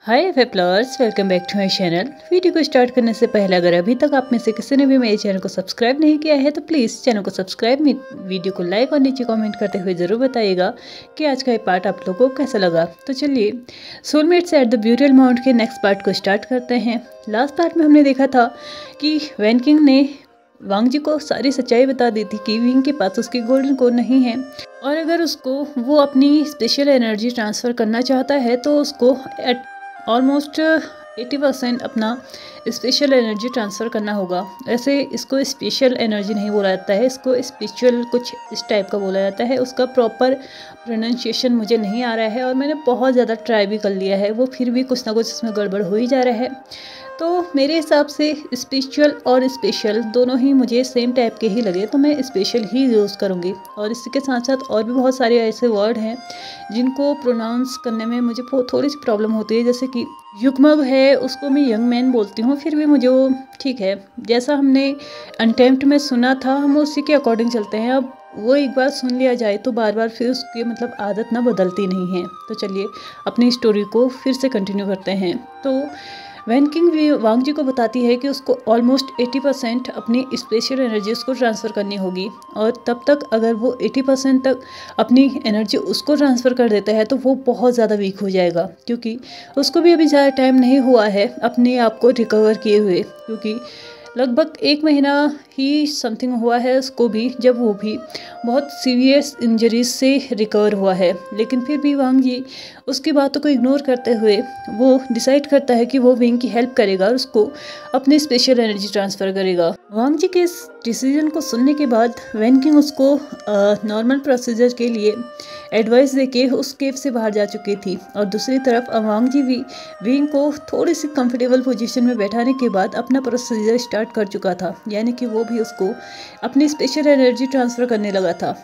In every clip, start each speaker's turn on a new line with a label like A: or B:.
A: Hi weblers, welcome back to my channel. Video को start करने से पहले अगर अभी तक आप में से किसी ने भी मेरे चैनल को सब्सक्राइब नहीं किया है तो प्लीज़ चैनल को सब्सक्राइब, वीडियो को लाइक और नीचे कमेंट करते हुए ज़रूर बताइएगा कि आज का ये पार्ट आप लोगों को कैसा लगा। तो चलिए soulmates at the beautiful mount के नेक्स्ट पार्ट को स्टार्ट करते हैं। लास्ट पार्ट में हमने देखा था कि वैन किंग ने वांग जी को सारी सच्चाई बता दी थी कि विंग के पास उसकी गोल्डन कोर नहीं है और अगर उसको वो अपनी स्पेशल एनर्जी ट्रांसफ़र करना चाहता है तो उसको ऑलमोस्ट 80% अपना स्पेशल एनर्जी ट्रांसफ़र करना होगा। ऐसे इसको स्पेशल एनर्जी नहीं बोला जाता है, इसको स्पिरिचुअल कुछ इस टाइप का बोला जाता है। उसका प्रॉपर प्रोनाउंसिएशन मुझे नहीं आ रहा है और मैंने बहुत ज़्यादा ट्राई भी कर लिया है, वो फिर भी कुछ ना कुछ इसमें गड़बड़ हो ही जा रहा है। तो मेरे हिसाब से स्पिरिचुअल और स्पेशल दोनों ही मुझे सेम टाइप के ही लगे, तो मैं स्पेशल ही यूज़ करूँगी। और इसके साथ साथ और भी बहुत सारे ऐसे वर्ड हैं जिनको प्रोनाउंस करने में मुझे थोड़ी सी प्रॉब्लम होती है, जैसे कि युग्मग है, उसको मैं यंग मैन बोलती हूँ, फिर भी मुझे वो ठीक है। जैसा हमने अनटेम्प्ट में सुना था हम उसी के अकॉर्डिंग चलते हैं। अब वो एक बार सुन लिया जाए तो बार बार फिर उसकी मतलब आदत ना बदलती नहीं है। तो चलिए अपनी स्टोरी को फिर से कंटिन्यू करते हैं। तो वैन किंग वांग जी को बताती है कि उसको ऑलमोस्ट 80% अपनी स्पेशल एनर्जी उसको ट्रांसफ़र करनी होगी और तब तक अगर वो 80% तक अपनी एनर्जी उसको ट्रांसफ़र कर देता है तो वो बहुत ज़्यादा वीक हो जाएगा, क्योंकि उसको भी अभी ज़्यादा टाइम नहीं हुआ है अपने आप को रिकवर किए हुए, क्योंकि लगभग 1 महीना ही समथिंग हुआ है उसको भी, जब वो भी बहुत सीरियस इंजरीज से रिकवर हुआ है। लेकिन फिर भी वांग जी उसकी बातों को इग्नोर करते हुए वो डिसाइड करता है कि वो विंग की हेल्प करेगा और उसको अपनी स्पेशल एनर्जी ट्रांसफ़र करेगा। वांग जी के इस डिसीजन को सुनने के बाद वैन किंग उसको नॉर्मल प्रोसीजर के लिए एडवाइस देके उस केव से बाहर जा चुकी थी और दूसरी तरफ वांग जी भी विंग को थोड़ी सी कंफर्टेबल पोजीशन में बैठाने के बाद अपना प्रोसीजर स्टार्ट कर चुका था, यानी कि वो भी उसको अपनी स्पेशल एनर्जी ट्रांसफ़र करने लगा था।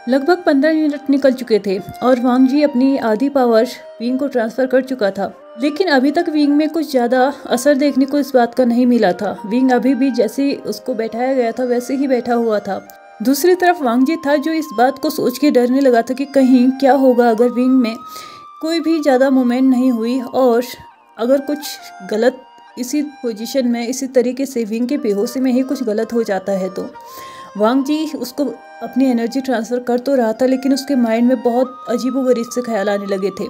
A: लगभग 15 मिनट निकल चुके थे और वांग जी अपनी आधी पावर विंग को ट्रांसफ़र कर चुका था, लेकिन अभी तक विंग में कुछ ज़्यादा असर देखने को इस बात का नहीं मिला था। विंग अभी भी जैसे उसको बैठाया गया था वैसे ही बैठा हुआ था। दूसरी तरफ वांग जी था जो इस बात को सोच के डरने लगा था कि कहीं क्या होगा अगर विंग में कोई भी ज़्यादा मूवमेंट नहीं हुई और अगर कुछ गलत इसी पोजीशन में इसी तरीके से विंग के बेहोशी में ही कुछ गलत हो जाता है। तो वांग जी उसको अपनी एनर्जी ट्रांसफ़र कर तो रहा था, लेकिन उसके माइंड में बहुत अजीबोगरीब से ख्याल आने लगे थे।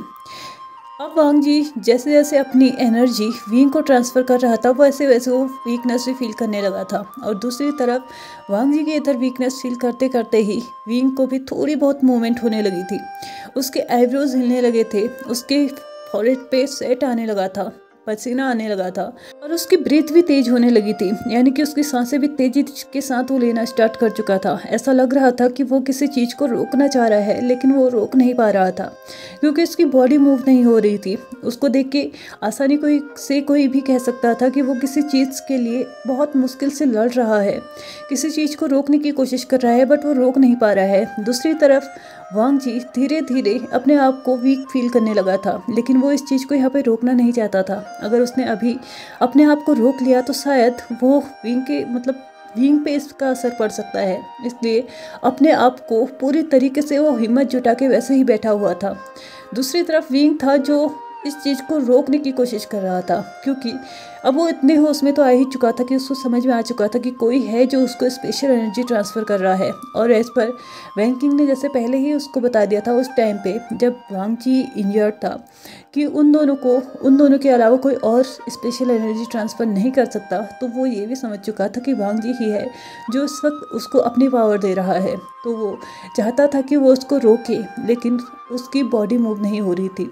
A: अब वांग जी जैसे जैसे अपनी एनर्जी विंग को ट्रांसफ़र कर रहा था वैसे वैसे वो वीकनेस भी फील करने लगा था। और दूसरी तरफ वांग जी के इधर वीकनेस फील करते करते ही विंग को भी थोड़ी बहुत मूवमेंट होने लगी थी। उसके आईब्रोज हिलने लगे थे, उसके फॉरहेड पे स्वेट आने लगा था, पसीना आने लगा था और उसकी ब्रीथ भी तेज होने लगी थी, यानी कि उसकी सांसें भी तेजी के साथ वो लेना स्टार्ट कर चुका था। ऐसा लग रहा था कि वो किसी चीज़ को रोकना चाह रहा है लेकिन वो रोक नहीं पा रहा था, क्योंकि उसकी बॉडी मूव नहीं हो रही थी। उसको देख के आसानी कोई भी कह सकता था कि वो किसी चीज़ के लिए बहुत मुश्किल से लड़ रहा है, किसी चीज़ को रोकने की कोशिश कर रहा है बट वो रोक नहीं पा रहा है। दूसरी तरफ वांग जी धीरे धीरे अपने आप को वीक फील करने लगा था, लेकिन वो इस चीज़ को यहाँ पे रोकना नहीं चाहता था। अगर उसने अभी अपने आप को रोक लिया तो शायद वो विंग पे इसका असर पड़ सकता है, इसलिए अपने आप को पूरी तरीके से वो हिम्मत जुटा के वैसे ही बैठा हुआ था। दूसरी तरफ विंग था जो इस चीज़ को रोकने की कोशिश कर रहा था, क्योंकि अब वो इतने होश में तो आ ही चुका था कि उसको समझ में आ चुका था कि कोई है जो उसको स्पेशल एनर्जी ट्रांसफ़र कर रहा है। और एज पर वैन किंग ने जैसे पहले ही उसको बता दिया था उस टाइम पे जब वांग जी इंजर्ड था कि उन दोनों के अलावा कोई और स्पेशल एनर्जी ट्रांसफ़र नहीं कर सकता, तो वो ये भी समझ चुका था कि वांग जी ही है जो इस वक्त उसको अपनी पावर दे रहा है। तो वो चाहता था कि वो उसको रोके, लेकिन उसकी बॉडी मूव नहीं हो रही थी।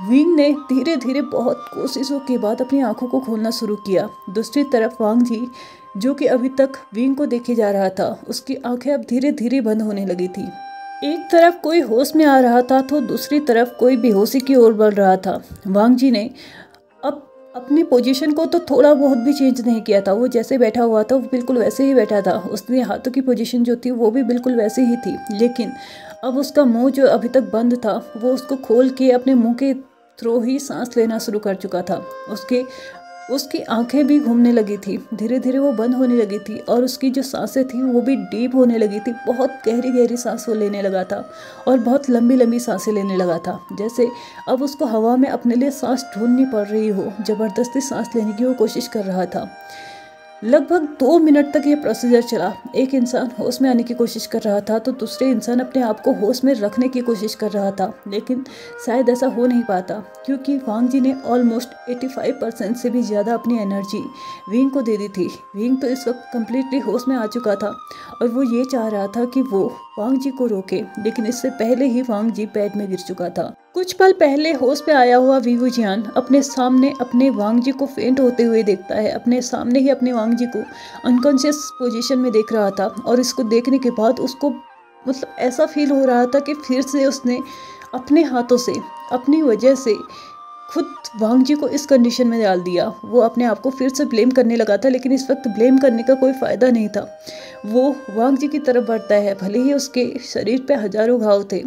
A: विंग ने धीरे धीरे बहुत कोशिशों के बाद अपनी आंखों को खोलना शुरू किया। दूसरी तरफ वांग जी जो कि अभी तक विंग को देखे जा रहा था, उसकी आंखें अब धीरे धीरे बंद होने लगी थी। एक तरफ कोई होश में आ रहा था तो दूसरी तरफ कोई बेहोशी की ओर बढ़ रहा था। वांग जी ने अब अपनी पोजीशन को तो थोड़ा बहुत भी चेंज नहीं किया था, वो जैसे बैठा हुआ था वो बिल्कुल वैसे ही बैठा था। उसने हाथों की पोजीशन जो थी वो भी बिल्कुल वैसे ही थी, लेकिन अब उसका मुंह जो अभी तक बंद था वो उसको खोल के अपने मुंह के थ्रू ही सांस लेना शुरू कर चुका था। उसके उसकी आंखें भी घूमने लगी थी, धीरे धीरे वो बंद होने लगी थी और उसकी जो सांसें थी वो भी डीप होने लगी थी। बहुत गहरी गहरी सांस वो लेने लगा था और बहुत लंबी लंबी सांसें लेने लगा था, जैसे अब उसको हवा में अपने लिए सांस ढूंढनी पड़ रही हो। ज़बरदस्ती सांस लेने की वो कोशिश कर रहा था। लगभग 2 मिनट तक ये प्रोसीजर चला। एक इंसान होश में आने की कोशिश कर रहा था तो दूसरे इंसान अपने आप को होश में रखने की कोशिश कर रहा था, लेकिन शायद ऐसा हो नहीं पाता क्योंकि वांग जी ने ऑलमोस्ट 85% से भी ज़्यादा अपनी एनर्जी विंग को दे दी थी। विंग तो इस वक्त कम्प्लीटली होश में आ चुका था और वो ये चाह रहा था कि वो वांग जी को रोके, लेकिन इससे पहले ही वांग जी बेड में गिर चुका था। कुछ पल पहले होश में आया हुआ वी वुजियान अपने सामने अपने वांग जी को फेंट होते हुए देखता है। अपने सामने ही अपने वांग जी को अनकॉन्शियस पोजीशन में देख रहा था और इसको देखने के बाद उसको मतलब ऐसा फील हो रहा था कि फिर से उसने अपने हाथों से अपनी वजह से खुद वांग जी को इस कंडीशन में डाल दिया। वो अपने आप को फिर से ब्लेम करने लगा था, लेकिन इस वक्त ब्लेम करने का कोई फ़ायदा नहीं था। वो वांग जी की तरफ बढ़ता है, भले ही उसके शरीर पे हजारों घाव थे,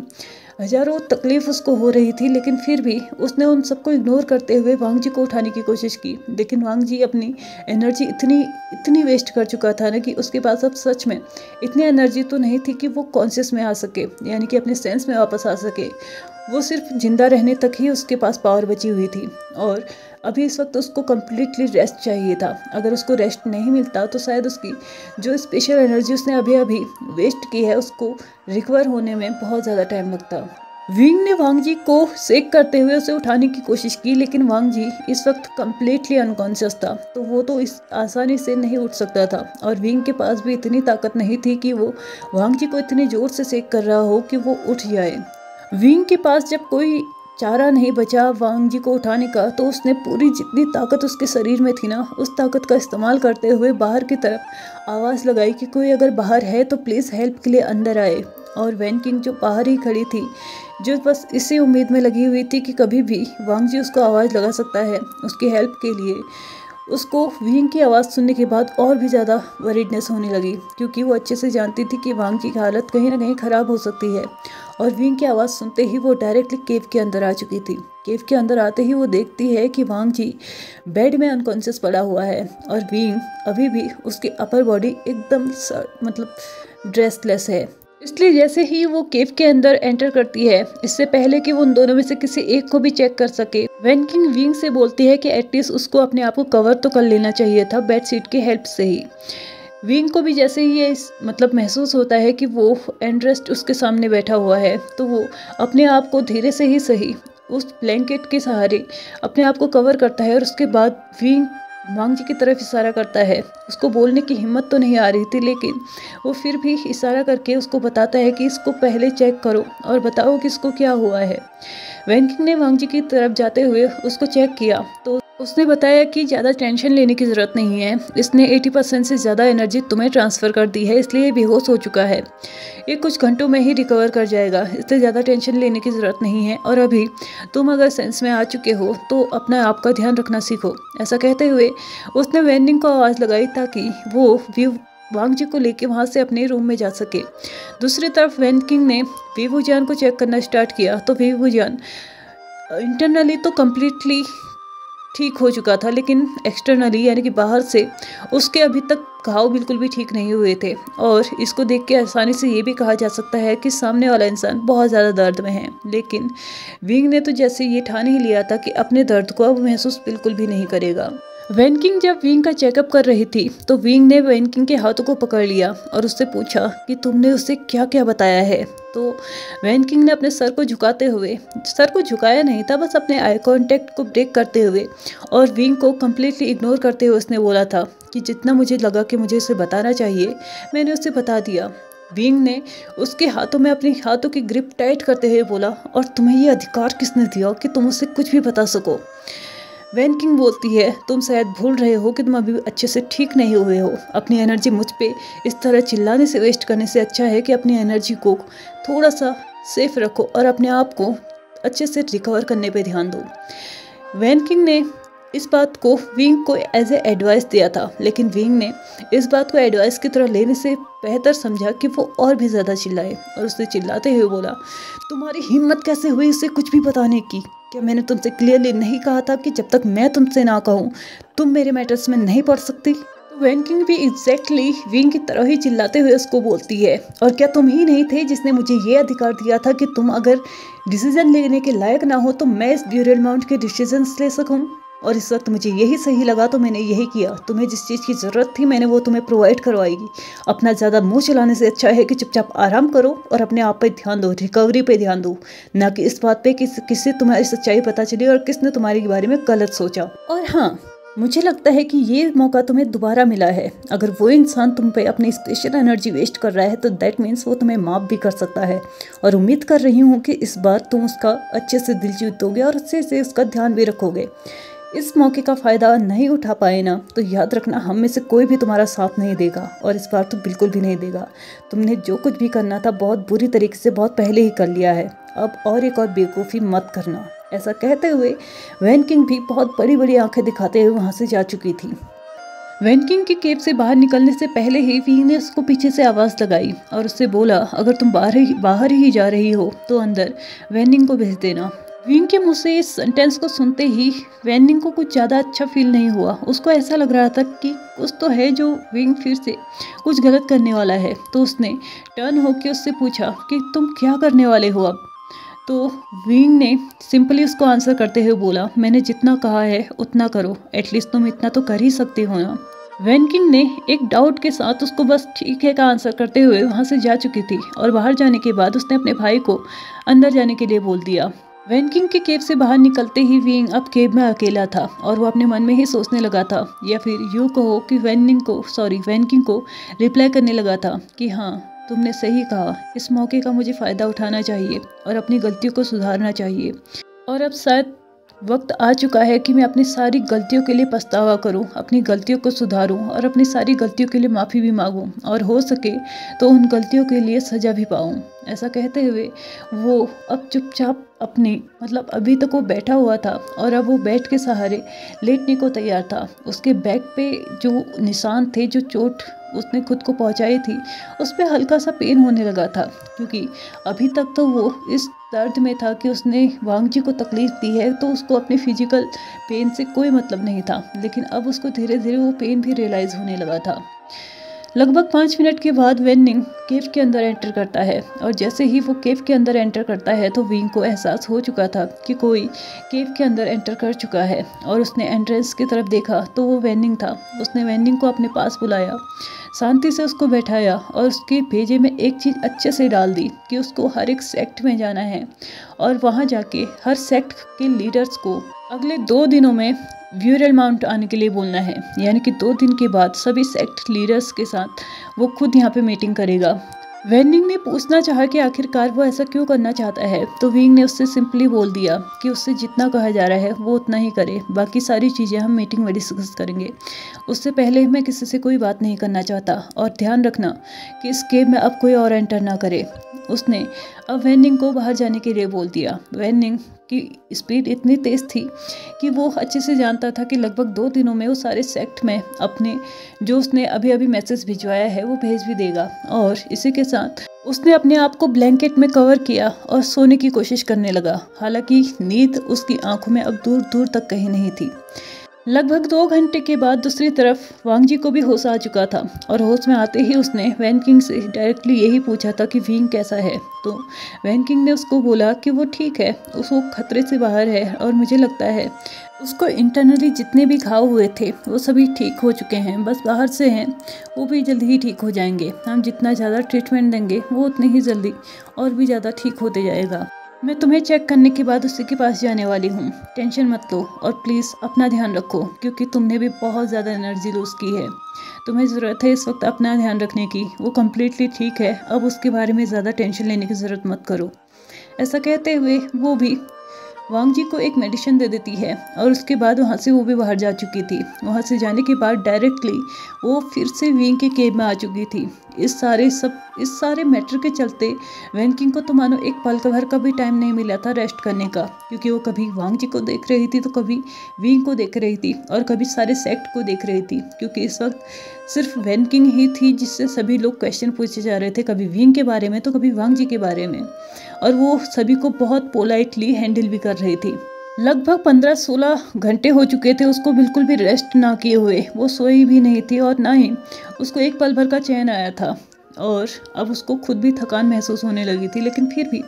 A: हजारों तकलीफ उसको हो रही थी, लेकिन फिर भी उसने उन सबको इग्नोर करते हुए वांग जी को उठाने की कोशिश की। लेकिन वांग जी अपनी एनर्जी इतनी वेस्ट कर चुका था ना कि उसके पास अब सच में इतनी एनर्जी तो नहीं थी कि वो कॉन्शियस में आ सके, यानी कि अपने सेंस में वापस आ सके। वो सिर्फ जिंदा रहने तक ही उसके पास पावर बची हुई थी और अभी इस वक्त उसको कम्प्लीटली रेस्ट चाहिए था। अगर उसको रेस्ट नहीं मिलता तो शायद उसकी जो स्पेशल एनर्जी उसने अभी अभी वेस्ट की है उसको रिकवर होने में बहुत ज़्यादा टाइम लगता। विंग ने वांग जी को सेक करते हुए उसे उठाने की कोशिश की, लेकिन वांग जी इस वक्त कम्प्लीटली अनकॉन्शियस था, तो वो तो इस आसानी से नहीं उठ सकता था और विंग के पास भी इतनी ताकत नहीं थी कि वो वांग जी को इतनी ज़ोर से सेक कर रहा हो कि वो उठ जाए। विंग के पास जब कोई चारा नहीं बचा वांग जी को उठाने का, तो उसने पूरी जितनी ताकत उसके शरीर में थी ना, उस ताकत का इस्तेमाल करते हुए बाहर की तरफ आवाज़ लगाई कि कोई अगर बाहर है तो प्लीज़ हेल्प के लिए अंदर आए। और वैन किंग जो बाहर ही खड़ी थी, जो बस इसी उम्मीद में लगी हुई थी कि कभी भी वांग जी उसको आवाज़ लगा सकता है उसकी हेल्प के लिए, उसको विंग की आवाज़ सुनने के बाद और भी ज़्यादा वरीडनेस होने लगी, क्योंकि वो अच्छे से जानती थी कि वांग जी की हालत कहीं ना कहीं ख़राब हो सकती है। और विंग की आवाज़ सुनते ही वो डायरेक्टली केव के अंदर आ चुकी थी। केव के अंदर आते ही वो देखती है कि वांग जी बेड में अनकॉन्शियस पड़ा हुआ है और विंग अभी भी उसकी अपर बॉडी एकदम मतलब ड्रेसलेस है। इसलिए जैसे ही वो केव के अंदर एंटर करती है, इससे पहले कि वो उन दोनों में से किसी एक को भी चेक कर सके, वैन किंग विंग से बोलती है कि एटलीस्ट उसको अपने आप को कवर तो कर लेना चाहिए था बेडशीट की हेल्प से ही। विंग को भी जैसे ही ये मतलब महसूस होता है कि वो एंड्रेस्ट उसके सामने बैठा हुआ है, तो वो अपने आप को धीरे से ही सही उस ब्लैंकेट के सहारे अपने आप को कवर करता है और उसके बाद विंग वांग जी की तरफ इशारा करता है। उसको बोलने की हिम्मत तो नहीं आ रही थी, लेकिन वो फिर भी इशारा करके उसको बताता है कि इसको पहले चेक करो और बताओ कि इसको क्या हुआ है। वैन किंग ने वांग जी की तरफ जाते हुए उसको चेक किया तो उसने बताया कि ज़्यादा टेंशन लेने की ज़रूरत नहीं है, इसने 80% से ज़्यादा एनर्जी तुम्हें ट्रांसफ़र कर दी है, इसलिए बेहोश हो चुका है। ये कुछ घंटों में ही रिकवर कर जाएगा, इसलिए ज़्यादा टेंशन लेने की ज़रूरत नहीं है और अभी तुम अगर सेंस में आ चुके हो तो अपना आप का ध्यान रखना सीखो। ऐसा कहते हुए उसने वैनिंग को आवाज़ लगाई ताकि वो वांग जी को लेके वहाँ से अपने रूम में जा सके। दूसरी तरफ वैन किंग ने वी वुजियान को चेक करना स्टार्ट किया तो वी वुजियान इंटरनली तो कम्प्लीटली ठीक हो चुका था, लेकिन एक्सटर्नली यानी कि बाहर से उसके अभी तक घाव बिल्कुल भी ठीक नहीं हुए थे और इसको देख के आसानी से ये भी कहा जा सकता है कि सामने वाला इंसान बहुत ज़्यादा दर्द में है। लेकिन विंग ने तो जैसे ये ठान ही लिया था कि अपने दर्द को अब महसूस बिल्कुल भी नहीं करेगा। वैन किंग जब विंग का चेकअप कर रही थी तो विंग ने वैन किंग के हाथों को पकड़ लिया और उससे पूछा कि तुमने उसे क्या क्या बताया है। तो वैन किंग ने अपने सर को झुकाते हुए, सर को झुकाया नहीं था, बस अपने आई कांटेक्ट को ब्रेक करते हुए और विंग को कम्प्लीटली इग्नोर करते हुए उसने बोला था कि जितना मुझे लगा कि मुझे उसे बताना चाहिए मैंने उसे बता दिया। विंग ने उसके हाथों में अपने हाथों की ग्रिप टाइट करते हुए बोला, और तुम्हें ये अधिकार किसने दिया कि तुम उससे कुछ भी बता सको। वैन किंग बोलती है, तुम शायद भूल रहे हो कि तुम अभी अच्छे से ठीक नहीं हुए हो। अपनी एनर्जी मुझ पे इस तरह चिल्लाने से वेस्ट करने से अच्छा है कि अपनी एनर्जी को थोड़ा सा सेफ रखो और अपने आप को अच्छे से रिकवर करने पे ध्यान दो। वैन किंग ने इस बात को विंग को एज ए एडवाइस दिया था, लेकिन विंग ने इस बात को एडवाइस की तरह लेने से बेहतर समझा कि वो और भी ज़्यादा चिल्लाए और उससे चिल्लाते हुए बोला, तुम्हारी हिम्मत कैसे हुई उसे कुछ भी बताने की? क्या मैंने तुमसे क्लियरली नहीं कहा था कि जब तक मैं तुमसे ना कहूँ तुम मेरे मैटर्स में नहीं पड़ सकती। तो वैन किंग भी एग्जैक्टली विंग की तरह ही चिल्लाते हुए उसको बोलती है, और क्या तुम ही नहीं थे जिसने मुझे ये अधिकार दिया था कि तुम अगर डिसीजन लेने के लायक ना हो तो मैं इस ड्यूरल माउंट के डिसीजंस ले सकूं, और इस वक्त मुझे यही सही लगा तो मैंने यही किया। तुम्हें जिस चीज़ की ज़रूरत थी मैंने वो तुम्हें प्रोवाइड करवाएगी। अपना ज़्यादा मुंह चलाने से अच्छा है कि चुपचाप आराम करो और अपने आप पे ध्यान दो, रिकवरी पे ध्यान दो, ना कि इस बात पे कि किससे तुम्हारी सच्चाई पता चली और किसने तुम्हारे बारे में गलत सोचा। और हाँ, मुझे लगता है कि ये मौका तुम्हें दोबारा मिला है। अगर वो इंसान तुम पे अपनी स्पेशल एनर्जी वेस्ट कर रहा है तो दैट मीन्स वो तुम्हें माफ़ भी कर सकता है, और उम्मीद कर रही हूँ कि इस बार तुम उसका अच्छे से दिल जीतोगे और अच्छे से उसका ध्यान भी रखोगे। इस मौके का फ़ायदा नहीं उठा पाए ना तो याद रखना हम में से कोई भी तुम्हारा साथ नहीं देगा, और इस बार तो बिल्कुल भी नहीं देगा। तुमने जो कुछ भी करना था बहुत बुरी तरीके से बहुत पहले ही कर लिया है, अब और बेवकूफ़ी मत करना। ऐसा कहते हुए वैन किंग भी बहुत बड़ी बड़ी आंखें दिखाते हुए वहाँ से जा चुकी थी। वैन किंग की केव से बाहर निकलने से पहले ही विंग ने उसको पीछे से आवाज़ लगाई और उससे बोला, अगर तुम बाहर ही जा रही हो तो अंदर वैनिंग को भेज देना। विंग के मुंह से इस सेंटेंस को सुनते ही वैनिंग को कुछ ज़्यादा अच्छा फील नहीं हुआ। उसको ऐसा लग रहा था कि कुछ तो है जो विंग फिर से कुछ गलत करने वाला है। तो उसने टर्न होकर उससे पूछा कि तुम क्या करने वाले हो अब। तो विंग ने सिंपली उसको आंसर करते हुए बोला, मैंने जितना कहा है उतना करो, एटलीस्ट तुम इतना तो कर ही सकते हो ना। वैन किंग ने एक डाउट के साथ उसको बस ठीक है का आंसर करते हुए वहाँ से जा चुकी थी, और बाहर जाने के बाद उसने अपने भाई को अंदर जाने के लिए बोल दिया। वैन किंग के केव से बाहर निकलते ही विंग अब केव में अकेला था, और वो अपने मन में ही सोचने लगा था, या फिर यूँ कहो कि वैन किंग को रिप्लाई करने लगा था कि हाँ तुमने सही कहा, इस मौके का मुझे फ़ायदा उठाना चाहिए और अपनी गलतियों को सुधारना चाहिए, और अब शायद वक्त आ चुका है कि मैं अपनी सारी गलतियों के लिए पछतावा करूं, अपनी गलतियों को सुधारूं और अपनी सारी गलतियों के लिए माफ़ी भी मांगूं, और हो सके तो उन गलतियों के लिए सज़ा भी पाऊं। ऐसा कहते हुए वो अब चुपचाप अभी तक वो बैठा हुआ था, और अब वो बेड के सहारे लेटने को तैयार था। उसके बैक पे जो निशान थे, जो चोट उसने खुद को पहुंचाई थी, उस पर हल्का सा पेन होने लगा था, क्योंकि अभी तक तो वो इस दर्द में था कि उसने वांग जी को तकलीफ दी है, तो उसको अपने फिजिकल पेन से कोई मतलब नहीं था। लेकिन अब उसको धीरे धीरे वो पेन भी रियलाइज़ होने लगा था। लगभग 5 मिनट के बाद वेनिंग केव के अंदर एंटर करता है, और जैसे ही वो केव के अंदर एंटर करता है तो विंग को एहसास हो चुका था कि कोई केव के अंदर एंटर कर चुका है, और उसने एंट्रेंस की तरफ देखा तो वो वेनिंग था। उसने वेनिंग को अपने पास बुलाया, शांति से उसको बैठाया और उसके भेजे में एक चीज़ अच्छे से डाल दी कि उसको हर एक सेक्ट में जाना है, और वहाँ जाके हर सेक्ट के लीडर्स को अगले 2 दिनों में ड्यूरल माउंट आने के लिए बोलना है। यानी कि 2 दिन के बाद सभी सेक्ट लीडर्स के साथ वो खुद यहाँ पे मीटिंग करेगा। वेनिंग ने पूछना चाहा कि आखिरकार वो ऐसा क्यों करना चाहता है, तो विंग ने उससे सिंपली बोल दिया कि उससे जितना कहा जा रहा है वो उतना ही करे, बाकी सारी चीज़ें हम मीटिंग में डिस्कस करेंगे। उससे पहले मैं किसी से कोई बात नहीं करना चाहता, और ध्यान रखना कि इस गेम में अब कोई और एंटर ना करे। उसने अब वेनिंग को बाहर जाने के लिए बोल दिया। वेनिंग की स्पीड इतनी तेज़ थी कि वो अच्छे से जानता था कि लगभग 2 दिनों में वो सारे सेक्ट में अपने जो उसने अभी अभी मैसेज भिजवाया है वो भेज भी देगा। और इसी के साथ उसने अपने आप को ब्लैंकेट में कवर किया और सोने की कोशिश करने लगा। हालांकि नींद उसकी आंखों में अब दूर दूर तक कहीं नहीं थी। लगभग 2 घंटे के बाद दूसरी तरफ वांग जी को भी होश आ चुका था, और होश में आते ही उसने वैन किंग से डायरेक्टली यही पूछा था कि विंग कैसा है। तो वैन किंग ने उसको बोला कि वो ठीक है, उसको खतरे से बाहर है, और मुझे लगता है उसको इंटरनली जितने भी घाव हुए थे वो सभी ठीक हो चुके हैं, बस बाहर से हैं, वो भी जल्दी ही ठीक हो जाएंगे। हम जितना ज़्यादा ट्रीटमेंट देंगे वो उतनी ही जल्दी और भी ज़्यादा ठीक होते जाएगा। मैं तुम्हें चेक करने के बाद उसी के पास जाने वाली हूँ, टेंशन मत लो, और प्लीज़ अपना ध्यान रखो, क्योंकि तुमने भी बहुत ज़्यादा एनर्जी लूज़ की है। तुम्हें ज़रूरत है इस वक्त अपना ध्यान रखने की। वो कम्प्लीटली ठीक है, अब उसके बारे में ज़्यादा टेंशन लेने की ज़रूरत मत करो। ऐसा कहते हुए वो भी वांग जी को एक मेडिसिन दे देती है, और उसके बाद वहाँ से वो भी बाहर जा चुकी थी। वहाँ से जाने के बाद डायरेक्टली वो फिर से विंग के केव में आ चुकी थी। इस सारे मैटर के चलते वैन किंग को तो मानो एक पल भर का भी टाइम नहीं मिला था रेस्ट करने का, क्योंकि वो कभी वांग जी को देख रही थी तो कभी विंग को देख रही थी और कभी सारे सेक्ट को देख रही थी, क्योंकि इस वक्त सिर्फ वैन किंग ही थी जिससे सभी लोग क्वेश्चन पूछे जा रहे थे, कभी विंग के बारे में तो कभी वांग जी के बारे में, और वो सभी को बहुत पोलाइटली हैंडल भी कर रही थी। लगभग 15-16 घंटे हो चुके थे उसको बिल्कुल भी रेस्ट ना किए हुए। वो सोई भी नहीं थी और ना ही उसको एक पल भर का चैन आया था। और अब उसको खुद भी थकान महसूस होने लगी थी, लेकिन फिर भी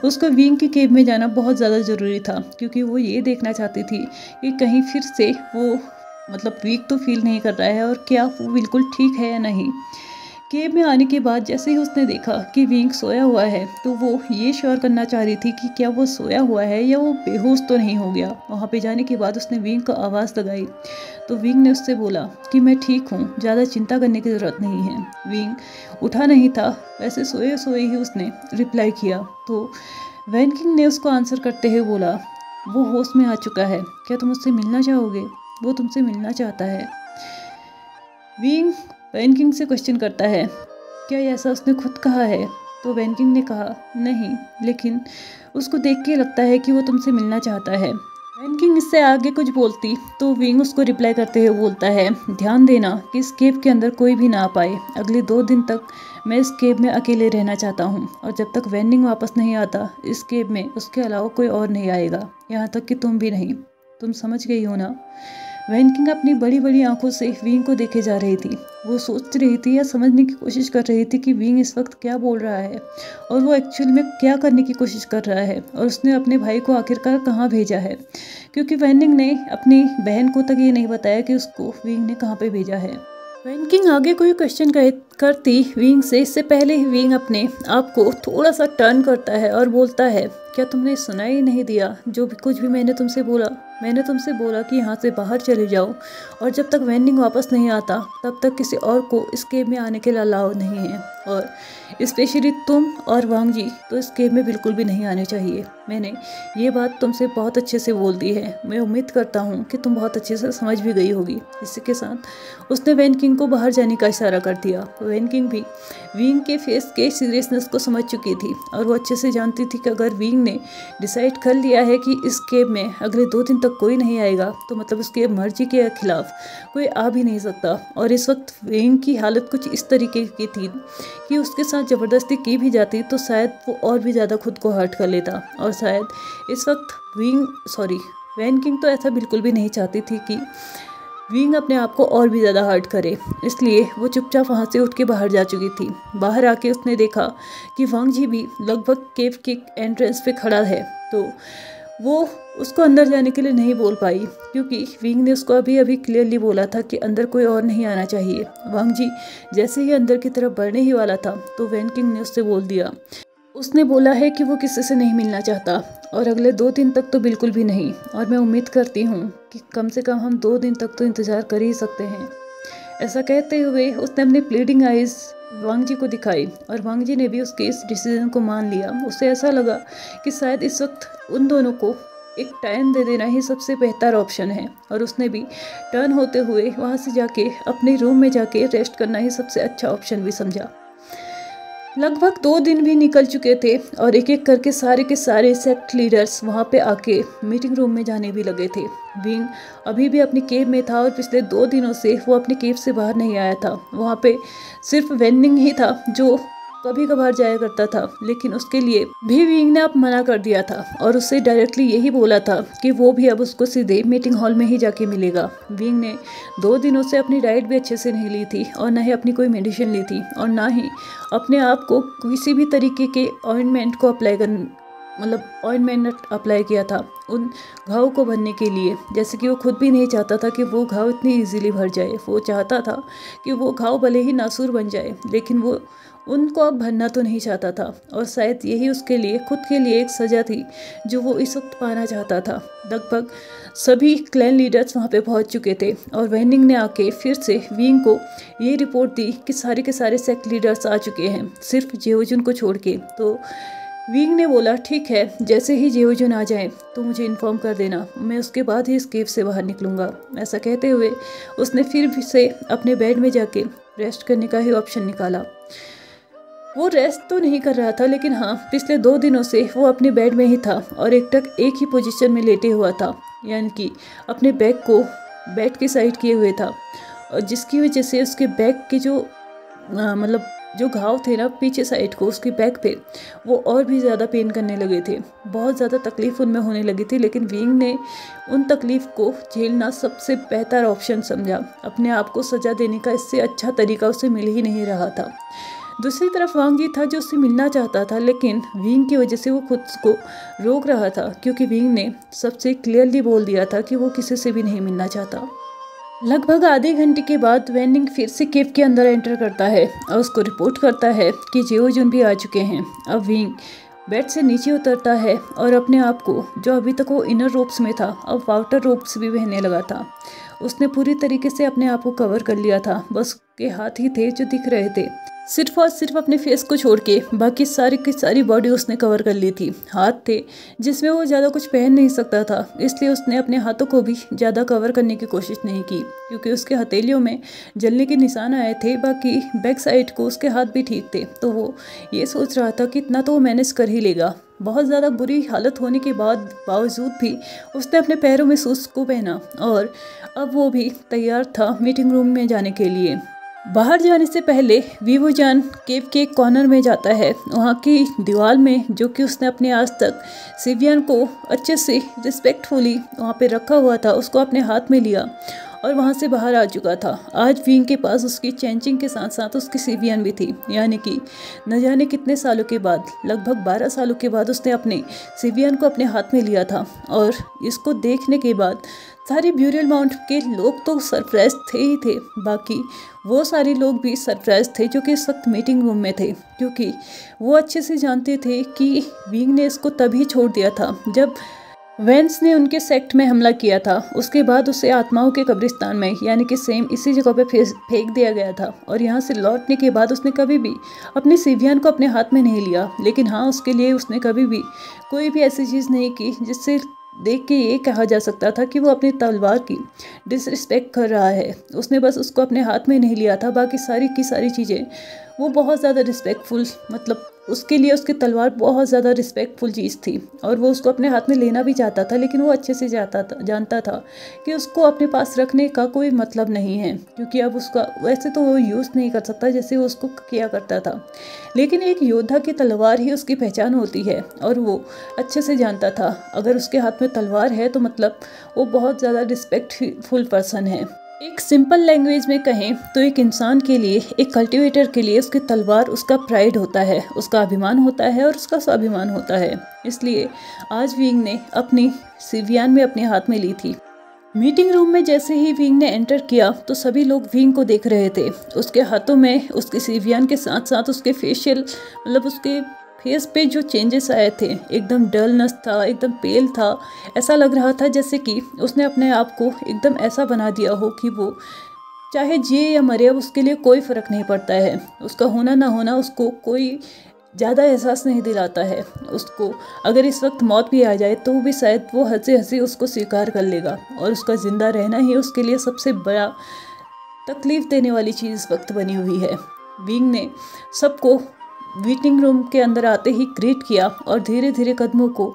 A: उसको विंग की केव में जाना बहुत ज़्यादा ज़रूरी था, क्योंकि वो ये देखना चाहती थी कि कहीं फिर से वो वीक तो फील नहीं कर रहा है और क्या वो बिल्कुल ठीक है या नहीं। केव में आने के बाद जैसे ही उसने देखा कि विंग सोया हुआ है, तो वो ये श्योर करना चाह रही थी कि क्या वो सोया हुआ है या वो बेहोश तो नहीं हो गया। वहाँ पे जाने के बाद उसने विंग को आवाज़ लगाई, तो विंग ने उससे बोला कि मैं ठीक हूँ, ज़्यादा चिंता करने की ज़रूरत नहीं है। विंग उठा नहीं था, वैसे सोए सोए ही उसने रिप्लाई किया। तो वैन किंग ने उसको आंसर करते हुए बोला, वो होश में आ चुका है, क्या तुम उससे मिलना चाहोगे? वो तुमसे मिलना चाहता है। विंग वैन किंग से क्वेश्चन करता है, क्या ऐसा उसने खुद कहा है? तो वैन किंग ने कहा नहीं, लेकिन उसको देख के लगता है कि वो तुमसे मिलना चाहता है। वैन किंग इससे आगे कुछ बोलती तो विंग उसको रिप्लाई करते हुए बोलता है, ध्यान देना कि इस केव के अंदर कोई भी ना आ पाए। अगले 2 दिन तक मैं इस केव में अकेले रहना चाहता हूँ, और जब तक वेनिंग वापस नहीं आता इस केव में उसके अलावा कोई और नहीं आएगा, यहाँ तक कि तुम भी नहीं। तुम समझ गई हो ना? वैन किंग अपनी बड़ी बड़ी आंखों से विंग को देखे जा रही थी। वो सोच रही थी या समझने की कोशिश कर रही थी कि विंग इस वक्त क्या बोल रहा है और वो एक्चुअल में क्या करने की कोशिश कर रहा है, और उसने अपने भाई को आखिरकार कहाँ भेजा है, क्योंकि वैनिंग ने अपनी बहन को तक ये नहीं बताया कि उसको विंग ने कहाँ पे भेजा है। वैन किंग आगे कोई क्वेश्चन करती विंग से, इससे पहले ही विंग अपने आप को थोड़ा सा टर्न करता है और बोलता है, क्या तुमने सुना ही नहीं दिया जो भी कुछ भी मैंने तुमसे बोला? मैंने तुमसे बोला कि यहाँ से बाहर चले जाओ, और जब तक वेनिंग वापस नहीं आता तब तक किसी और को इस केव में आने के लिए अलाउ नहीं है, और स्पेशली तुम और वांग जी तो इस केव में बिल्कुल भी नहीं आने चाहिए। मैंने ये बात तुमसे बहुत अच्छे से बोल दी है। मैं उम्मीद करता हूँ कि तुम बहुत अच्छे से समझ भी गई होगी। इसी के साथ उसने वैन किंग को बाहर जाने का इशारा कर दिया। वैन किंग भी विंग के फेस के सीरियसनेस को समझ चुकी थी, और वो अच्छे से जानती थी कि अगर विंग ने डिसाइड कर लिया है कि इस केव में अगले 2 दिन तक कोई नहीं आएगा, तो मतलब उसके मर्जी के खिलाफ कोई आ भी नहीं सकता। और इस वक्त विंग की हालत कुछ इस तरीके की थी कि उसके साथ ज़बरदस्ती की भी जाती तो शायद वो और भी ज़्यादा खुद को हर्ट कर लेता, और शायद इस वक्त वैन किंग तो ऐसा बिल्कुल भी नहीं चाहती थी कि विंग अपने आप को और भी ज़्यादा हर्ट करे। इसलिए वो चुपचाप वहाँ से उठ के बाहर जा चुकी थी। बाहर आके उसने देखा कि वांग जी भी लगभग केव के एंट्रेंस पे खड़ा है, तो वो उसको अंदर जाने के लिए नहीं बोल पाई, क्योंकि विंग ने उसको अभी अभी क्लियरली बोला था कि अंदर कोई और नहीं आना चाहिए। वांग जी जैसे ही अंदर की तरफ बढ़ने ही वाला था, तो वैन किंग ने उससे बोल दिया, उसने बोला है कि वो किसी से नहीं मिलना चाहता, और अगले 2 दिन तक तो बिल्कुल भी नहीं। और मैं उम्मीद करती हूँ कि कम से कम हम 2 दिन तक तो इंतज़ार कर ही सकते हैं। ऐसा कहते हुए उसने अपनी प्लीडिंग आइज़ वांग जी को दिखाई, और वांग जी ने भी उसके इस डिसीजन को मान लिया। उसे ऐसा लगा कि शायद इस वक्त उन दोनों को एक टाइम दे देना ही सबसे बेहतर ऑप्शन है, और उसने भी टर्न होते हुए वहाँ से जाके अपने रूम में जाके रेस्ट करना ही सबसे अच्छा ऑप्शन भी समझा। लगभग 2 दिन भी निकल चुके थे, और एक एक करके सारे के सारे सेक्ट लीडर्स वहाँ पे आके मीटिंग रूम में जाने भी लगे थे। विंग अभी भी अपनी केव में था, और पिछले 2 दिनों से वो अपनी केव से बाहर नहीं आया था। वहाँ पे सिर्फ वेनिंग ही था जो कभी कभार जाया करता था, लेकिन उसके लिए भी विंग ने अब मना कर दिया था, और उससे डायरेक्टली यही बोला था कि वो भी अब उसको सीधे मीटिंग हॉल में ही जाके मिलेगा। विंग ने 2 दिनों से अपनी डाइट भी अच्छे से नहीं ली थी, और ना ही अपनी कोई मेडिसिन ली थी, और ना ही अपने आप को किसी भी तरीके के ऑइंटमेंट को ऑइंटमेंट अप्लाई किया था उन घाव को भरने के लिए। जैसे कि वो खुद भी नहीं चाहता था कि वो घाव इतनी इजीली भर जाए। वो चाहता था कि वो घाव भले ही नासूर बन जाए, लेकिन वो उनको अब भरना तो नहीं चाहता था, और शायद यही उसके लिए खुद के लिए एक सज़ा थी जो वो इस वक्त पाना चाहता था। लगभग सभी क्लैन लीडर्स वहाँ पे पहुँच चुके थे, और वेनिंग ने आके फिर से विंग को ये रिपोर्ट दी कि सारे के सारे सेक्ट लीडर्स आ चुके हैं, सिर्फ जेहोजुन को छोड़ के। तो विंग ने बोला, ठीक है, जैसे ही जेहोजुन आ जाए तो मुझे इन्फॉर्म कर देना, मैं उसके बाद ही इस केव से बाहर निकलूँगा। ऐसा कहते हुए उसने फिर से अपने बेड में जाके रेस्ट करने का ही ऑप्शन निकाला। वो रेस्ट तो नहीं कर रहा था, लेकिन हाँ, पिछले 2 दिनों से वो अपने बेड में ही था, और एक ही पोजीशन में लेटे हुआ था, यानी कि अपने बैक को बेड के साइड किए हुए था, और जिसकी वजह से उसके बैक के जो जो घाव थे ना पीछे साइड को उसकी बैक पे, वो और भी ज़्यादा पेन करने लगे थे। बहुत ज़्यादा तकलीफ़ उनमें होने लगी थी, लेकिन विंग ने उन तकलीफ़ को झेलना सबसे बेहतर ऑप्शन समझा। अपने आप को सज़ा देने का इससे अच्छा तरीका उसे मिल ही नहीं रहा था। दूसरी तरफ वांग जी था जो उससे मिलना चाहता था, लेकिन विंग की वजह से वो खुद को रोक रहा था, क्योंकि विंग ने सबसे क्लियरली बोल दिया था कि वो किसी से भी नहीं मिलना चाहता। लगभग आधे घंटे के बाद वेनिंग फिर से केव के अंदर एंटर करता है और उसको रिपोर्ट करता है कि जेओजुन भी आ चुके हैं। अब विंग बेड से नीचे उतरता है और अपने आप को, जो अभी तक वो इनर रोप्स में था, अब आउटर रोप्स भी पहनने लगा था। उसने पूरी तरीके से अपने आप को कवर कर लिया था, बस के हाथ ही थे जो दिख रहे थे। सिर्फ और सिर्फ अपने फेस को छोड़ के बाकी सारी की सारी बॉडी उसने कवर कर ली थी। हाथ थे जिसमें वो ज़्यादा कुछ पहन नहीं सकता था, इसलिए उसने अपने हाथों को भी ज़्यादा कवर करने की कोशिश नहीं की, क्योंकि उसके हथेलियों में जलने के निशान आए थे। बाकी बैक साइड को उसके हाथ भी ठीक थे, तो वो ये सोच रहा था कि इतना तो वो मैनेज कर ही लेगा। बहुत ज़्यादा बुरी हालत होने के बावजूद भी उसने अपने पैरों में शूज को पहना और अब वो भी तैयार था मीटिंग रूम में जाने के लिए। बाहर जाने से पहले वीवोजान केव के एक कॉर्नर में जाता है। वहाँ की दीवार में, जो कि उसने अपने आज तक सिवियन को अच्छे से रिस्पेक्टफुली वहाँ पे रखा हुआ था, उसको अपने हाथ में लिया और वहाँ से बाहर आ चुका था। आज विंग के पास उसकी चेंजिंग के साथ साथ उसकी सिवियन भी थी, यानी कि न जाने कितने सालों के बाद, लगभग 12 सालों के बाद उसने अपने सिवियन को अपने हाथ में लिया था। और इसको देखने के बाद सारे ब्यूरियल माउंट के लोग तो सरप्राइज थे ही थे, बाकी वो सारे लोग भी सरप्राइज थे जो कि इस वक्त मीटिंग रूम में थे, क्योंकि वो अच्छे से जानते थे कि विंग ने इसको तभी छोड़ दिया था जब वेंस ने उनके सेक्ट में हमला किया था। उसके बाद उसे आत्माओं के कब्रिस्तान में, यानी कि सेम इसी जगह पे फेंक दिया गया था। और यहाँ से लौटने के बाद उसने कभी भी अपने सिवियन को अपने हाथ में नहीं लिया, लेकिन हाँ, उसके लिए उसने कभी भी कोई भी ऐसी चीज़ नहीं की जिससे देख के ये कहा जा सकता था कि वो अपनी तलवार की डिसरिस्पेक्ट कर रहा है। उसने बस उसको अपने हाथ में नहीं लिया था, बाकी सारी की सारी चीज़ें वो बहुत ज़्यादा रिस्पेक्टफुल, मतलब उसके लिए उसकी तलवार बहुत ज़्यादा रिस्पेक्टफुल चीज़ थी और वो उसको अपने हाथ में लेना भी चाहता था, लेकिन वो अच्छे से जानता था कि उसको अपने पास रखने का कोई मतलब नहीं है, क्योंकि अब उसका वैसे तो वो यूज़ नहीं कर सकता जैसे वो उसको किया करता था। लेकिन एक योद्धा की तलवार ही उसकी पहचान होती है और वो अच्छे से जानता था, अगर उसके हाथ में तलवार है तो मतलब वो बहुत ज़्यादा रिस्पेक्टफुल पर्सन है। एक सिंपल लैंग्वेज में कहें तो एक इंसान के लिए, एक कल्टीवेटर के लिए उसकी तलवार उसका प्राइड होता है, उसका अभिमान होता है और उसका स्वाभिमान होता है। इसलिए आज विंग ने अपनी सिवियन में अपने हाथ में ली थी। मीटिंग रूम में जैसे ही विंग ने एंटर किया तो सभी लोग विंग को देख रहे थे। उसके हाथों में उसकी सिवियन के साथ साथ उसके फेशियल, मतलब उसके फेस पे जो चेंजेस आए थे, एकदम डलनेस था, एकदम पेल था। ऐसा लग रहा था जैसे कि उसने अपने आप को एकदम ऐसा बना दिया हो कि वो चाहे जिए या मरे, अब उसके लिए कोई फ़र्क नहीं पड़ता है। उसका होना ना होना उसको कोई ज़्यादा एहसास नहीं दिलाता है। उसको अगर इस वक्त मौत भी आ जाए तो भी शायद वो हंसी हंसी उसको स्वीकार कर लेगा, और उसका ज़िंदा रहना ही उसके लिए सबसे बड़ा तकलीफ़ देने वाली चीज़ इस वक्त बनी हुई है। विंग ने सबको मीटिंग रूम के अंदर आते ही ग्रीट किया और धीरे धीरे कदमों को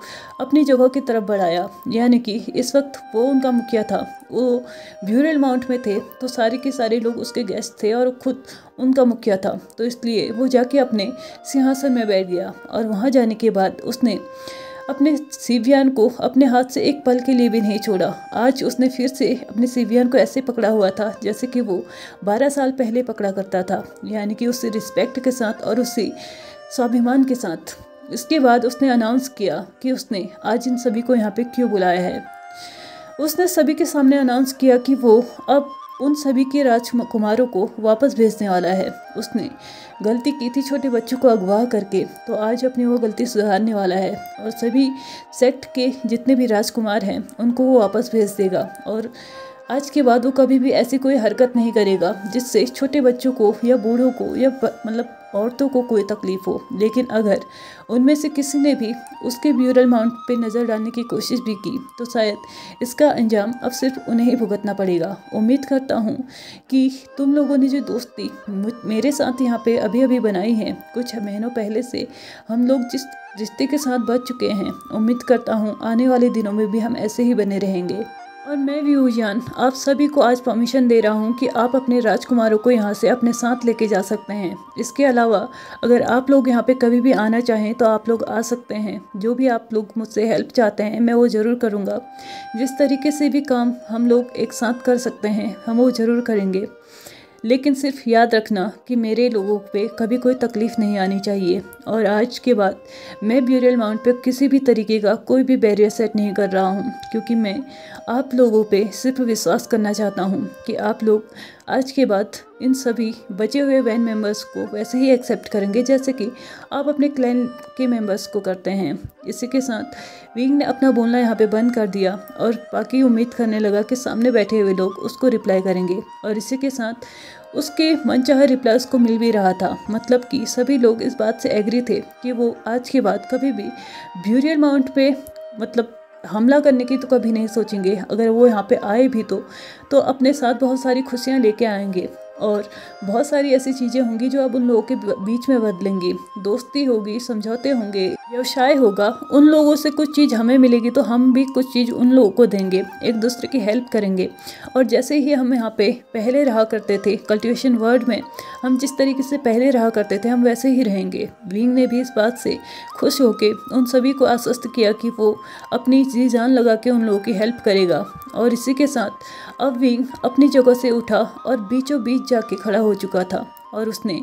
A: अपनी जगह की तरफ बढ़ाया, यानी कि इस वक्त वो उनका मुखिया था। वो ब्यूरियल माउंट में थे तो सारे के सारे लोग उसके गेस्ट थे और खुद उनका मुखिया था, तो इसलिए वो जाके अपने सिंहासन में बैठ गया। और वहाँ जाने के बाद उसने अपने सिवियन को अपने हाथ से एक पल के लिए भी नहीं छोड़ा। आज उसने फिर से अपने सिवियन को ऐसे पकड़ा हुआ था जैसे कि वो 12 साल पहले पकड़ा करता था, यानी कि उससे रिस्पेक्ट के साथ और उससे स्वाभिमान के साथ। इसके बाद उसने अनाउंस किया कि उसने आज इन सभी को यहाँ पे क्यों बुलाया है। उसने सभी के सामने अनाउंस किया कि वो अब उन सभी के राजकुमारों को वापस भेजने वाला है। उसने गलती की थी छोटे बच्चों को अगवा करके, तो आज अपनी वो गलती सुधारने वाला है और सभी सेक्ट के जितने भी राजकुमार हैं उनको वो वापस भेज देगा। और आज के बाद वो कभी भी ऐसी कोई हरकत नहीं करेगा जिससे छोटे बच्चों को या बूढ़ों को या मतलब औरतों को कोई तकलीफ हो। लेकिन अगर उनमें से किसी ने भी उसके ब्यूरल माउंट पे नज़र डालने की कोशिश भी की तो शायद इसका अंजाम अब सिर्फ उन्हें ही भुगतना पड़ेगा। उम्मीद करता हूँ कि तुम लोगों ने जो दोस्ती मेरे साथ यहाँ पे अभी अभी बनाई है, कुछ महीनों पहले से हम लोग जिस रिश्ते के साथ बच चुके हैं, उम्मीद करता हूँ आने वाले दिनों में भी हम ऐसे ही बने रहेंगे। और मैं व्यूजान आप सभी को आज परमिशन दे रहा हूँ कि आप अपने राजकुमारों को यहाँ से अपने साथ लेके जा सकते हैं। इसके अलावा अगर आप लोग यहाँ पे कभी भी आना चाहें तो आप लोग आ सकते हैं। जो भी आप लोग मुझसे हेल्प चाहते हैं मैं वो ज़रूर करूँगा। जिस तरीके से भी काम हम लोग एक साथ कर सकते हैं हम वो ज़रूर करेंगे। लेकिन सिर्फ याद रखना कि मेरे लोगों पे कभी कोई तकलीफ़ नहीं आनी चाहिए। और आज के बाद मैं ब्यूरियल माउंट पे किसी भी तरीके का कोई भी बैरियर सेट नहीं कर रहा हूँ, क्योंकि मैं आप लोगों पे सिर्फ विश्वास करना चाहता हूँ कि आप लोग आज के बाद इन सभी बचे हुए वैन मेंबर्स को वैसे ही एक्सेप्ट करेंगे जैसे कि आप अपने क्लैन के मेंबर्स को करते हैं। इसी के साथ विंग ने अपना बोलना यहाँ पे बंद कर दिया और बाकी उम्मीद करने लगा कि सामने बैठे हुए लोग उसको रिप्लाई करेंगे। और इसी के साथ उसके मनचाहे रिप्लाई उसको मिल भी रहा था। मतलब कि सभी लोग इस बात से एग्री थे कि वो आज के बाद कभी भी ब्यूरियल माउंट पे मतलब हमला करने की तो कभी नहीं सोचेंगे। अगर वो यहाँ पे आए भी तो अपने साथ बहुत सारी खुशियाँ लेके आएंगे और बहुत सारी ऐसी चीज़ें होंगी जो अब उन लोगों के बीच में बदलेंगी। दोस्ती होगी, समझौते होंगे, व्यवसाय होगा। उन लोगों से कुछ चीज़ हमें मिलेगी तो हम भी कुछ चीज़ उन लोगों को देंगे, एक दूसरे की हेल्प करेंगे। और जैसे ही हम यहाँ पे पहले रहा करते थे कल्टिवेशन वर्ल्ड में, हम जिस तरीके से पहले रहा करते थे हम वैसे ही रहेंगे। विंग ने भी इस बात से खुश होकर उन सभी को आश्वस्त किया कि वो अपनी जी जान लगा के उन लोगों की हेल्प करेगा। और इसी के साथ अब विंग अपनी जगह से उठा और बीचों बीच जाके खड़ा हो चुका था और उसने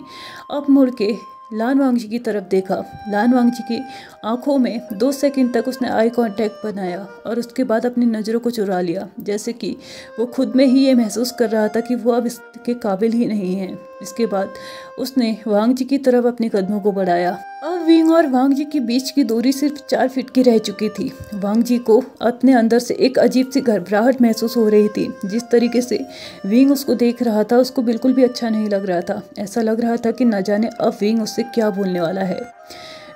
A: अब मुड़ के लान वांगजी की तरफ देखा। लान वांगजी की आंखों में 2 सेकंड तक उसने आई कांटेक्ट बनाया और उसके बाद अपनी नज़रों को चुरा लिया, जैसे कि वो खुद में ही ये महसूस कर रहा था कि वो अब इसके काबिल ही नहीं है। इसके बाद उसने वांगजी की तरफ अपने कदमों को बढ़ाया। अब विंग और वांगजी के बीच की दूरी सिर्फ 4 फीट की रह चुकी थी। वांगजी को अपने अंदर से एक अजीब सी घबराहट महसूस हो रही थी। जिस तरीके से विंग उसको देख रहा था उसको बिल्कुल भी अच्छा नहीं लग रहा था। ऐसा लग रहा था कि न जाने अब विंग उससे क्या बोलने वाला है।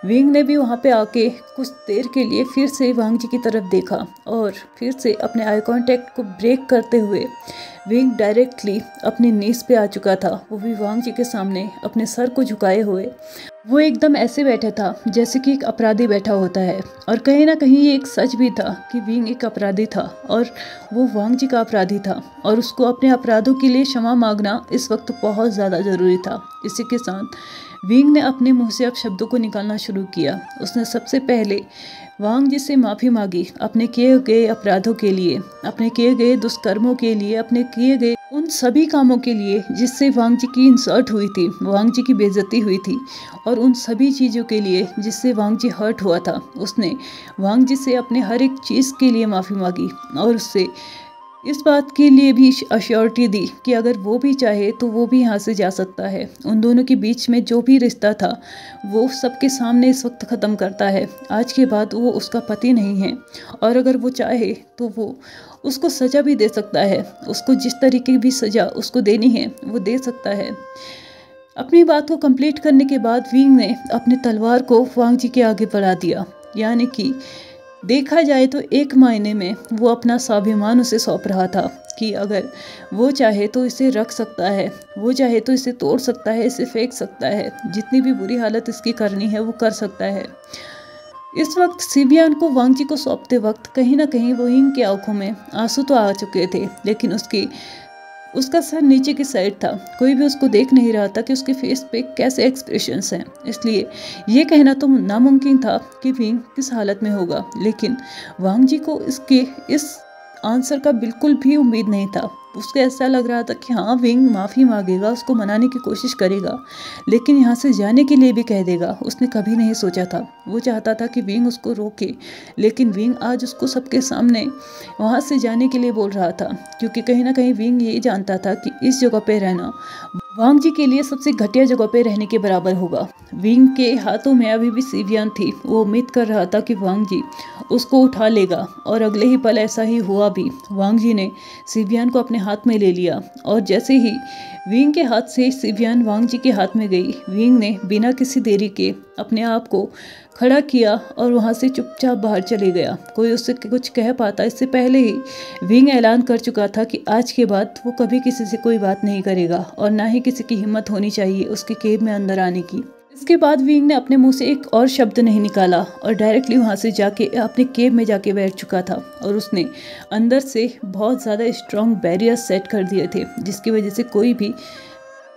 A: विंग ने भी वहाँ पे आके कुछ देर के लिए फिर से वांगजी की तरफ देखा और फिर से अपने आई कांटेक्ट को ब्रेक करते हुए विंग डायरेक्टली अपनी नीज पे आ चुका था। वो भी वांगजी के सामने अपने सर को झुकाए हुए वो एकदम ऐसे बैठा था जैसे कि एक अपराधी बैठा होता है। और कहीं ना कहीं ये एक सच भी था कि विंग एक अपराधी था और वो वांगजी का अपराधी था और उसको अपने अपराधों के लिए क्षमा मांगना इस वक्त बहुत ज़्यादा ज़रूरी था। इसी के साथ विंग ने अपने मुंह से अब शब्दों को निकालना शुरू किया। उसने सबसे पहले वांगजी से माफ़ी मांगी अपने किए गए अपराधों के लिए, अपने किए गए दुष्कर्मों के लिए, अपने किए गए उन सभी कामों के लिए जिससे वांगजी की इंसल्ट हुई थी, वांगजी की बेइज्जती हुई थी और उन सभी चीज़ों के लिए जिससे वांगजी हर्ट हुआ था। उसने वांगजी से अपने हर एक चीज़ के लिए माफ़ी मांगी और उससे इस बात के लिए भी अश्योरिटी दी कि अगर वो भी चाहे तो वो भी यहाँ से जा सकता है। उन दोनों के बीच में जो भी रिश्ता था वो सबके सामने इस वक्त ख़त्म करता है। आज के बाद वो उसका पति नहीं है और अगर वो चाहे तो वो उसको सज़ा भी दे सकता है। उसको जिस तरीके की भी सज़ा उसको देनी है वो दे सकता है। अपनी बात को कंप्लीट करने के बाद विंग ने अपनी तलवार को वांगजी के आगे बढ़ा दिया। यानी कि देखा जाए तो एक मायने में वो अपना स्वाभिमान उसे सौंप रहा था कि अगर वो चाहे तो इसे रख सकता है, वो चाहे तो इसे तोड़ सकता है, इसे फेंक सकता है, जितनी भी बुरी हालत इसकी करनी है वो कर सकता है। इस वक्त सिवियन को वांगजी को सौंपते वक्त कहीं ना कहीं विंग की आंखों में आंसू तो आ चुके थे, लेकिन उसका सर नीचे की साइड था। कोई भी उसको देख नहीं रहा था कि उसके फेस पे कैसे एक्सप्रेशंस हैं। इसलिए ये कहना तो नामुमकिन था कि विंग किस हालत में होगा। लेकिन वांगजी को इसके इस आंसर का बिल्कुल भी उम्मीद नहीं था। उसको ऐसा लग रहा था कि हाँ विंग माफ़ी मांगेगा, उसको मनाने की कोशिश करेगा, लेकिन यहाँ से जाने के लिए भी कह देगा। उसने कभी नहीं सोचा था, वो चाहता था कि विंग उसको रोके, लेकिन विंग आज उसको सबके सामने वहाँ से जाने के लिए बोल रहा था, क्योंकि कहीं ना कहीं विंग ये जानता था कि इस जगह पे रहना वांगजी के लिए सबसे घटिया जगह पे रहने के बराबर होगा। विंग के हाथों में अभी भी सिवियन थी। वो उम्मीद कर रहा था कि वांगजी उसको उठा लेगा और अगले ही पल ऐसा ही हुआ भी। वांगजी ने सिवियन को अपने हाथ में ले लिया और जैसे ही विंग के हाथ से सिवियन वांगजी के हाथ में गई, विंग ने बिना किसी देरी के अपने आप को खड़ा किया और वहाँ से चुपचाप बाहर चले गया। कोई उससे कुछ कह पाता इससे पहले ही विंग ऐलान कर चुका था कि आज के बाद वो कभी किसी से कोई बात नहीं करेगा और ना ही किसी की हिम्मत होनी चाहिए उसके केव में अंदर आने की। इसके बाद विंग ने अपने मुंह से एक और शब्द नहीं निकाला और डायरेक्टली वहाँ से जाके अपने केव में जाके बैठ चुका था और उसने अंदर से बहुत ज़्यादा स्ट्रॉन्ग बैरियर सेट कर दिए थे, जिसकी वजह से कोई भी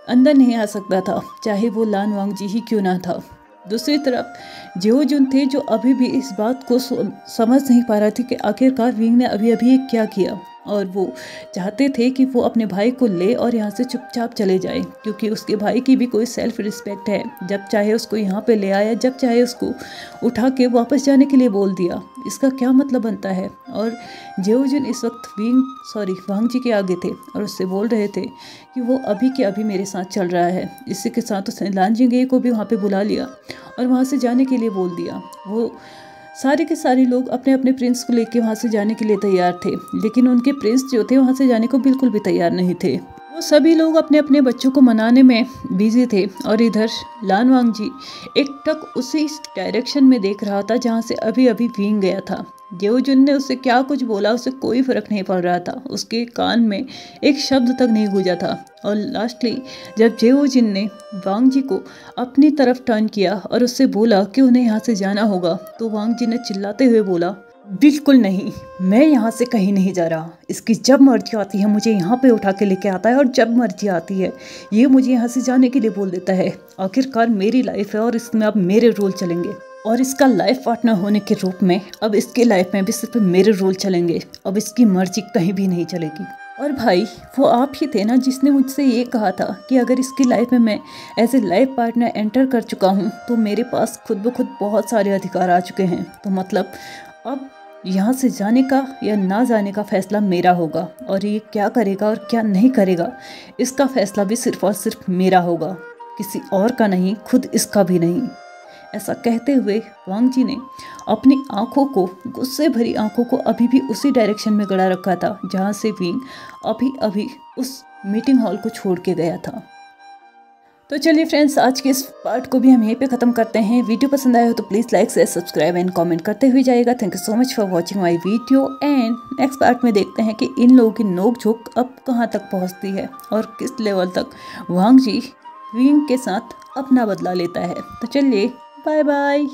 A: अंदर नहीं आ सकता था, चाहे वो लान वांगजी ही क्यों ना था। दूसरी तरफ जेओ जुन थे, जो अभी भी इस बात को समझ नहीं पा रहा थी कि आखिरकार विंग ने अभी अभी क्या किया, और वो चाहते थे कि वो अपने भाई को ले और यहाँ से चुपचाप चले जाए, क्योंकि उसके भाई की भी कोई सेल्फ रिस्पेक्ट है। जब चाहे उसको यहाँ पे ले आया, जब चाहे उसको उठा के वापस जाने के लिए बोल दिया। इसका क्या मतलब बनता है। और जेओ जुन इस वक्त वांगजी के आगे थे और उससे बोल रहे थे कि वो अभी के अभी मेरे साथ चल रहा है। इसी के साथ उसने लान जिंगे को भी वहाँ पर बुला लिया और वहाँ से जाने के लिए बोल दिया। वो सारे के सारे लोग अपने अपने प्रिंस को लेके वहाँ से जाने के लिए तैयार थे, लेकिन उनके प्रिंस जो थे वहाँ से जाने को बिल्कुल भी तैयार नहीं थे। वो सभी लोग अपने अपने बच्चों को मनाने में बिजी थे और इधर लान वांगजी एकटक उसी डायरेक्शन में देख रहा था जहाँ से अभी अभी विंग गया था। जेओ जुन ने उससे क्या कुछ बोला, उसे कोई फर्क नहीं पड़ रहा था, उसके कान में एक शब्द तक नहीं गूंजा था। और लास्टली जब जेओ जुन ने वांगजी को अपनी तरफ टर्न किया और उससे बोला कि उन्हें यहाँ से जाना होगा, तो वांगजी ने चिल्लाते हुए बोला, बिल्कुल नहीं, मैं यहाँ से कहीं नहीं जा रहा। इसकी जब मर्जी आती है मुझे यहाँ पे उठा के लेके आता है और जब मर्जी आती है ये मुझे यहाँ से जाने के लिए बोल देता है। आखिरकार मेरी लाइफ है और इसमें अब मेरे रूल चलेंगे, और इसका लाइफ पार्टनर होने के रूप में अब इसकी लाइफ में भी सिर्फ मेरे रूल चलेंगे। अब इसकी मर्जी कहीं भी नहीं चलेगी। और भाई, वो आप ही थे ना जिसने मुझसे ये कहा था कि अगर इसकी लाइफ में मैं as a life partner enter कर चुका हूँ तो मेरे पास खुद ब खुद बहुत सारे अधिकार आ चुके हैं। तो मतलब अब यहाँ से जाने का या ना जाने का फैसला मेरा होगा, और ये क्या करेगा और क्या नहीं करेगा इसका फैसला भी सिर्फ और सिर्फ मेरा होगा, किसी और का नहीं, खुद इसका भी नहीं। ऐसा कहते हुए वांगजी ने अपनी आंखों को, गुस्से भरी आंखों को अभी भी उसी डायरेक्शन में गड़ा रखा था जहां से विंग अभी अभी उस मीटिंग हॉल को छोड़ के गया था। तो चलिए फ्रेंड्स, आज के इस पार्ट को भी हम यहीं पे ख़त्म करते हैं। वीडियो पसंद आया हो तो please like share subscribe and comment करते हुए जाइएगा। Thank you so much for watching my video, and next part में देखते हैं कि इन लोगों की नोक झोंक अब कहाँ तक पहुँचती है और किस लेवल तक वांगजी विंग के साथ अपना बदला लेता है। तो चलिए, बाय बाय।